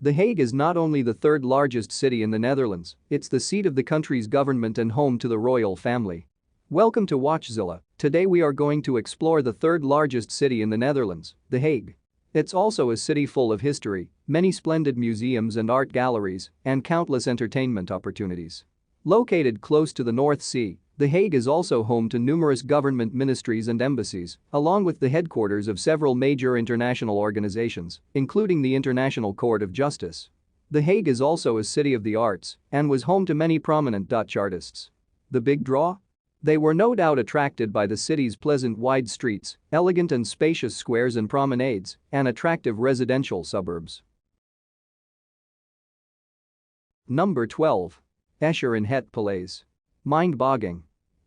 The Hague is not only the third largest city in the Netherlands, it's the seat of the country's government and home to the royal family. Welcome to WatchZilla. Today we are going to explore the third largest city in the Netherlands, The Hague. It's also a city full of history, many splendid museums and art galleries, and countless entertainment opportunities. Located close to the North Sea, The Hague is also home to numerous government ministries and embassies, along with the headquarters of several major international organizations, including the International Court of Justice. The Hague is also a city of the arts and was home to many prominent Dutch artists. The big draw? They were no doubt attracted by the city's pleasant wide streets, elegant and spacious squares and promenades, and attractive residential suburbs. Number 12. Escher in Het Paleis. Mind-boggling.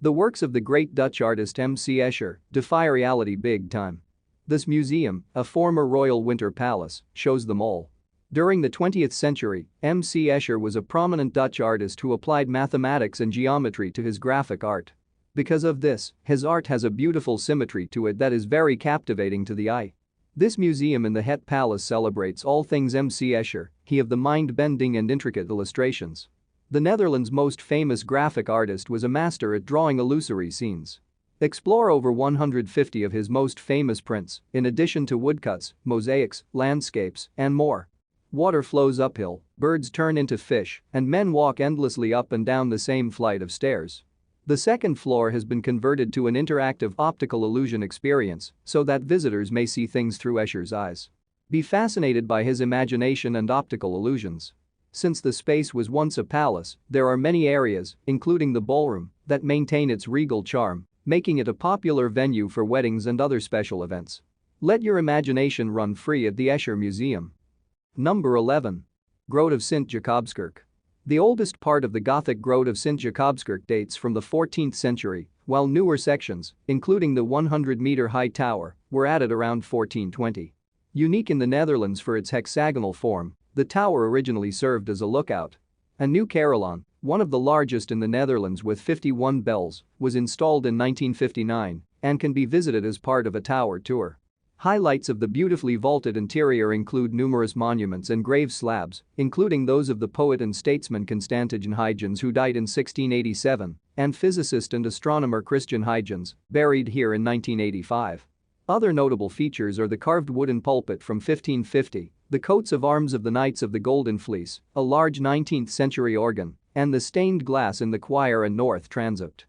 The works of the great Dutch artist M.C. Escher defy reality big time. This museum, a former royal winter palace, shows them all. During the 20th century, M.C. Escher was a prominent Dutch artist who applied mathematics and geometry to his graphic art. Because of this, his art has a beautiful symmetry to it that is very captivating to the eye. This museum in the Het Palace celebrates all things M.C. Escher, he of the mind-bending and intricate illustrations. The Netherlands' most famous graphic artist was a master at drawing illusory scenes. Explore over 150 of his most famous prints, in addition to woodcuts, mosaics, landscapes, and more. Water flows uphill, birds turn into fish, and men walk endlessly up and down the same flight of stairs. The second floor has been converted to an interactive optical illusion experience so that visitors may see things through Escher's eyes. Be fascinated by his imagination and optical illusions. Since the space was once a palace, there are many areas, including the ballroom, that maintain its regal charm, making it a popular venue for weddings and other special events. Let your imagination run free at the Escher Museum. Number 11. Grote of Sintjakobskirk. The oldest part of the Gothic Grote of Sintjakobskirk dates from the 14th century, while newer sections, including the 100-meter-high tower, were added around 1420. Unique in the Netherlands for its hexagonal form, the tower originally served as a lookout. A new carillon, one of the largest in the Netherlands with 51 bells, was installed in 1959 and can be visited as part of a tower tour. Highlights of the beautifully vaulted interior include numerous monuments and grave slabs, including those of the poet and statesman Constantijn Huygens, who died in 1687, and physicist and astronomer Christian Huygens, buried here in 1985. Other notable features are the carved wooden pulpit from 1550, the coats of arms of the Knights of the Golden Fleece, a large 19th-century organ, and the stained glass in the choir and north transept.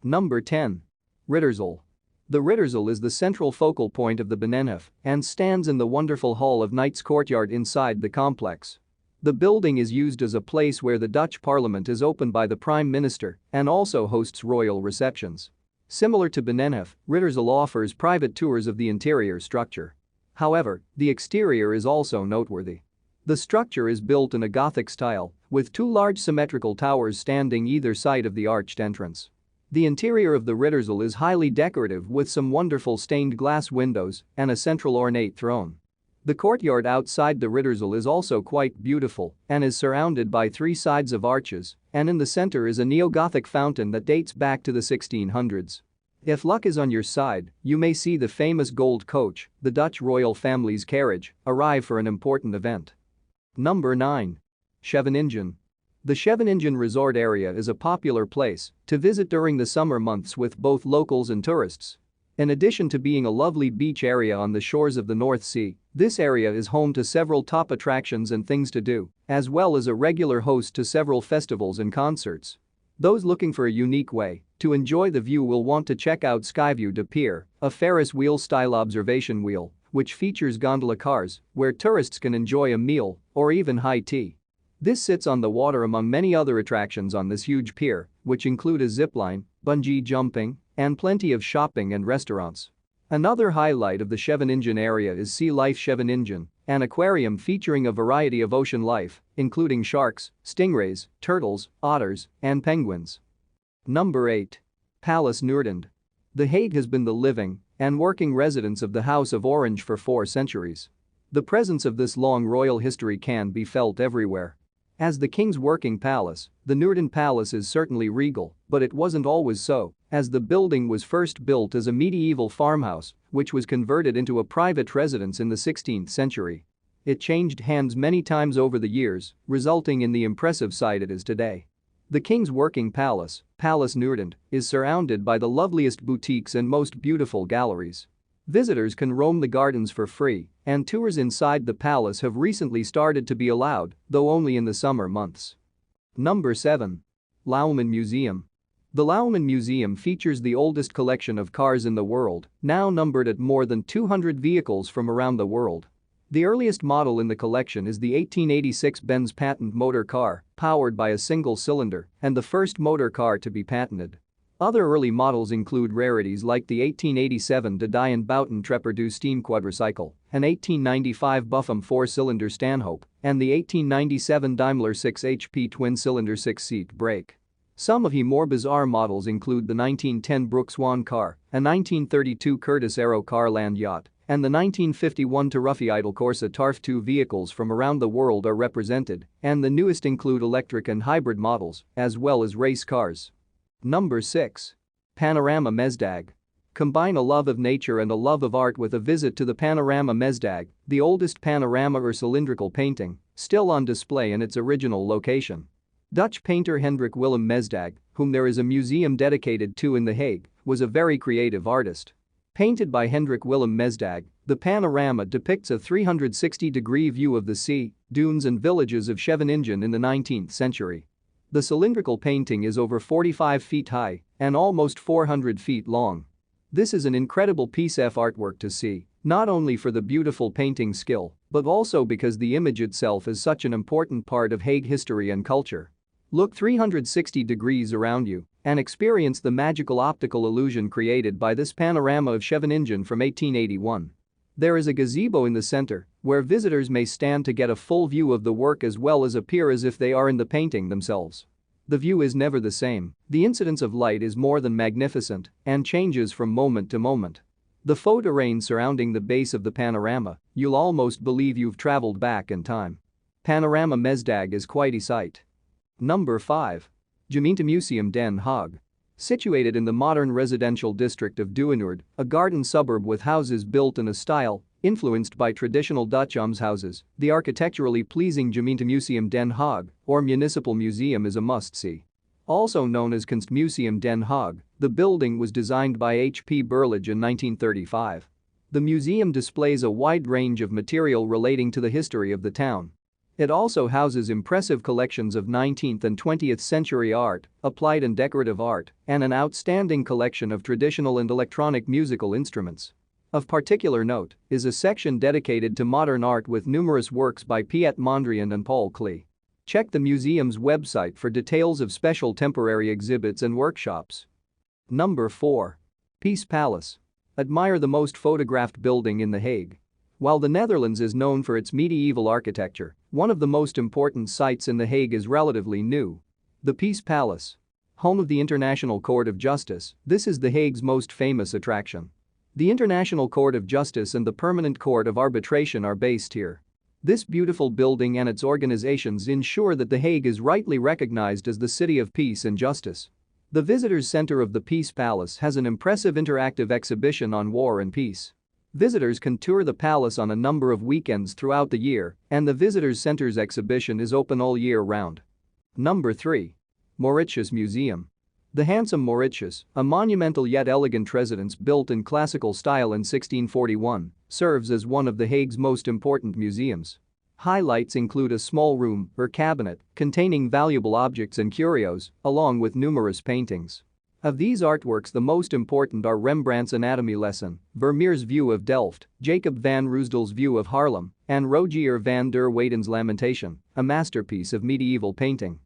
Number 10. Ritterzaal. The Ritterzaal is the central focal point of the Binnenhof and stands in the wonderful Hall of Knights courtyard inside the complex. The building is used as a place where the Dutch Parliament is opened by the Prime Minister and also hosts royal receptions. Similar to Binnenhof, Ritterzaal offers private tours of the interior structure. However, the exterior is also noteworthy. The structure is built in a Gothic style, with two large symmetrical towers standing either side of the arched entrance. The interior of the Ritterzaal is highly decorative with some wonderful stained glass windows and a central ornate throne. The courtyard outside the Ritterzaal is also quite beautiful and is surrounded by three sides of arches, and in the center is a neo-Gothic fountain that dates back to the 1600s. If luck is on your side, you may see the famous gold coach, the Dutch royal family's carriage, arrive for an important event. Number 9. Chevron Engine. The Chevron Engine resort area is a popular place to visit during the summer months with both locals and tourists. In addition to being a lovely beach area on the shores of the North Sea, this area is home to several top attractions and things to do, as well as a regular host to several festivals and concerts. Those looking for a unique way to enjoy the view will want to check out Skyview de Pier, a Ferris wheel-style observation wheel, which features gondola cars where tourists can enjoy a meal or even high tea. This sits on the water among many other attractions on this huge pier, which include a zipline, bungee jumping, and plenty of shopping and restaurants. Another highlight of the Chevron Engine area is Sea Life Chevron Engine, an aquarium featuring a variety of ocean life, including sharks, stingrays, turtles, otters, and penguins. Number 8. Palace Norton. The Hague has been the living and working residence of the House of Orange for 4 centuries. The presence of this long royal history can be felt everywhere. As the king's working palace, the Norton Palace is certainly regal, but it wasn't always so, as the building was first built as a medieval farmhouse, which was converted into a private residence in the 16th century. It changed hands many times over the years, resulting in the impressive site it is today. The King's Working Palace, Palace Norton, is surrounded by the loveliest boutiques and most beautiful galleries. Visitors can roam the gardens for free, and tours inside the palace have recently started to be allowed, though only in the summer months. Number 7. Laumann Museum. The Laumann Museum features the oldest collection of cars in the world, now numbered at more than 200 vehicles from around the world. The earliest model in the collection is the 1886 Benz patent motor car, powered by a single cylinder, and the first motor car to be patented. Other early models include rarities like the 1887 Didion Bouten Trepper steam quadricycle, an 1895 Buffum 4-cylinder Stanhope, and the 1897 Daimler 6 HP twin-cylinder 6-seat brake. Some of the more bizarre models include the 1910 Brooke Swan car, a 1932 Curtiss Aero car land yacht, and the 1951 Taruffi Idle Corsa Tarf 2 vehicles from around the world are represented, and the newest include electric and hybrid models, as well as race cars. Number 6. Panorama Mesdag. Combine a love of nature and a love of art with a visit to the Panorama Mesdag, the oldest panorama or cylindrical painting, still on display in its original location. Dutch painter Hendrik Willem Mesdag, whom there is a museum dedicated to in The Hague, was a very creative artist. Painted by Hendrik Willem Mesdag, the panorama depicts a 360-degree view of the sea, dunes and villages of Chevron Engine in the 19th century. The cylindrical painting is over 45 feet high and almost 400 feet long. This is an incredible piece of artwork to see, not only for the beautiful painting skill, but also because the image itself is such an important part of Hague history and culture. Look 360 degrees around you and experience the magical optical illusion created by this panorama of Chevron Engine from 1881. There is a gazebo in the center where visitors may stand to get a full view of the work as well as appear as if they are in the painting themselves. The view is never the same, the incidence of light is more than magnificent and changes from moment to moment. The photo rain surrounding the base of the panorama, you'll almost believe you've traveled back in time. Panorama Mesdag is quite a sight. Number 5. Gemini Museum Den Haag. Situated in the modern residential district of Duinoord, a garden suburb with houses built in a style influenced by traditional Dutch almshouses, the architecturally pleasing Gemini Museum Den Haag, or Municipal Museum, is a must-see. Also known as Kunstmuseum Den Haag, the building was designed by H.P. Berlage in 1935. The museum displays a wide range of material relating to the history of the town. It also houses impressive collections of 19th and 20th century art, applied and decorative art, and an outstanding collection of traditional and electronic musical instruments. Of particular note is a section dedicated to modern art with numerous works by Piet Mondrian and Paul Klee. Check the museum's website for details of special temporary exhibits and workshops. Number 4. Peace Palace. Admire the most photographed building in The Hague. While the Netherlands is known for its medieval architecture, one of the most important sites in The Hague is relatively new. The Peace Palace. Home of the International Court of Justice, this is The Hague's most famous attraction. The International Court of Justice and the Permanent Court of Arbitration are based here. This beautiful building and its organizations ensure that The Hague is rightly recognized as the city of peace and justice. The Visitors Center of the Peace Palace has an impressive interactive exhibition on war and peace. Visitors can tour the palace on a number of weekends throughout the year, and the Visitors Center's exhibition is open all year round. Number 3. Mauritius Museum. The handsome Mauritius, a monumental yet elegant residence built in classical style in 1641, serves as one of The Hague's most important museums. Highlights include a small room or cabinet containing valuable objects and curios, along with numerous paintings. Of these artworks, the most important are Rembrandt's Anatomy Lesson, Vermeer's View of Delft, Jacob van Ruysdael's View of Haarlem, and Rogier van der Weyden's Lamentation, a masterpiece of medieval painting.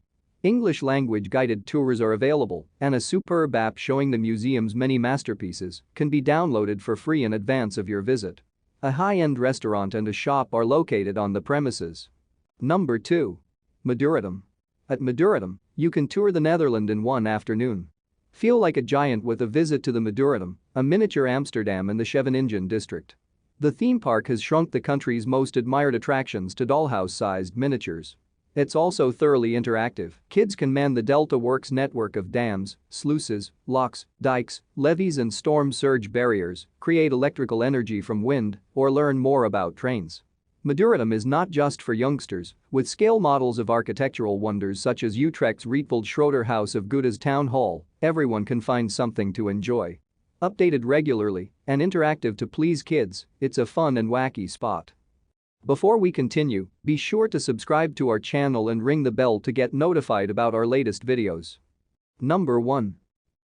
English language guided tours are available, and a superb app showing the museum's many masterpieces can be downloaded for free in advance of your visit. A high-end restaurant and a shop are located on the premises. Number 2. Madurom. At Madurom, you can tour the Netherlands in one afternoon. Feel like a giant with a visit to the Madurom, a miniature Amsterdam in the Chevron Engine district. The theme park has shrunk the country's most admired attractions to dollhouse-sized miniatures. It's also thoroughly interactive. Kids can man the Delta Works network of dams, sluices, locks, dikes, levees and storm surge barriers, create electrical energy from wind, or learn more about trains. Madurom is not just for youngsters, with scale models of architectural wonders such as Utrecht's Rietveld Schroeder House of Goethe's Town Hall, everyone can find something to enjoy. Updated regularly and interactive to please kids, it's a fun and wacky spot. Before we continue, be sure to subscribe to our channel and ring the bell to get notified about our latest videos. Number 1.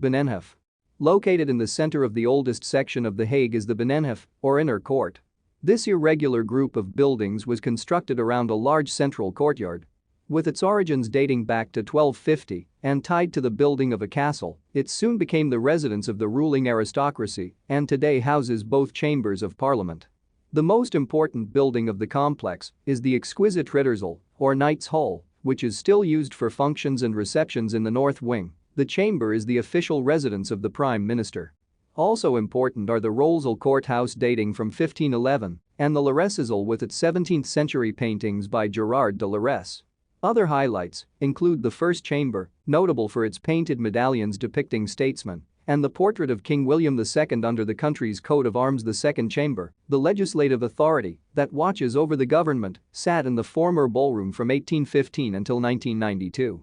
Binnenhof. Located in the center of the oldest section of The Hague is the Binnenhof, or Inner Court. This irregular group of buildings was constructed around a large central courtyard. With its origins dating back to 1250 and tied to the building of a castle, it soon became the residence of the ruling aristocracy and today houses both chambers of parliament. The most important building of the complex is the exquisite Ridderzaal, or Knight's Hall, which is still used for functions and receptions in the north wing. The chamber is the official residence of the Prime Minister. Also important are the Rolzaal courthouse dating from 1511 and the Laressezaal with its 17th-century paintings by Gerard de Laresse. Other highlights include the first chamber, notable for its painted medallions depicting statesmen, and the portrait of King William II under the country's coat of arms. The second chamber, the legislative authority that watches over the government, sat in the former ballroom from 1815 until 1992.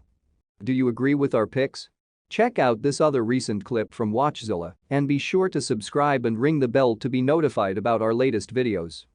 Do you agree with our picks? Check out this other recent clip from WatchZilla and be sure to subscribe and ring the bell to be notified about our latest videos.